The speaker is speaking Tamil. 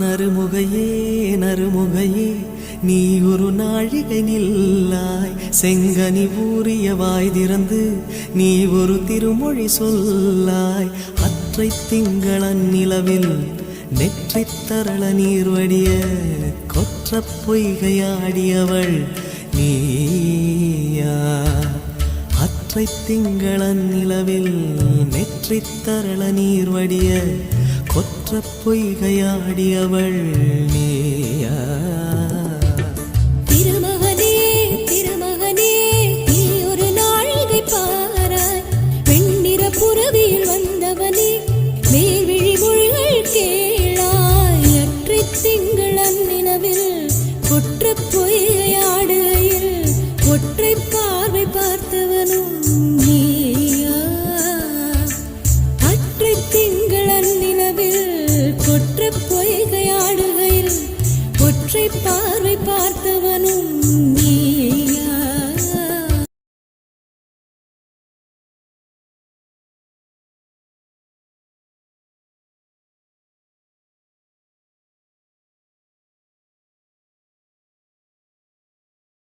நறுமுகையே நறுமுகையே நீ ஒரு நாழிகை நில்லாய், செங்கனி ஊறிய வாய் திறந்து நீ ஒரு திருமொழி சொல்லாய். அற்றை திங்களன் நிலவில் நெற்றித் தரள நீர் வடிய கொற்ற பொய்கையாடியவள் நீயா. அற்றை திங்களன் நிலவில் நெற்றித் தரள நீர் வடிய கொற்ற பொய்கையாடியவள் நீ.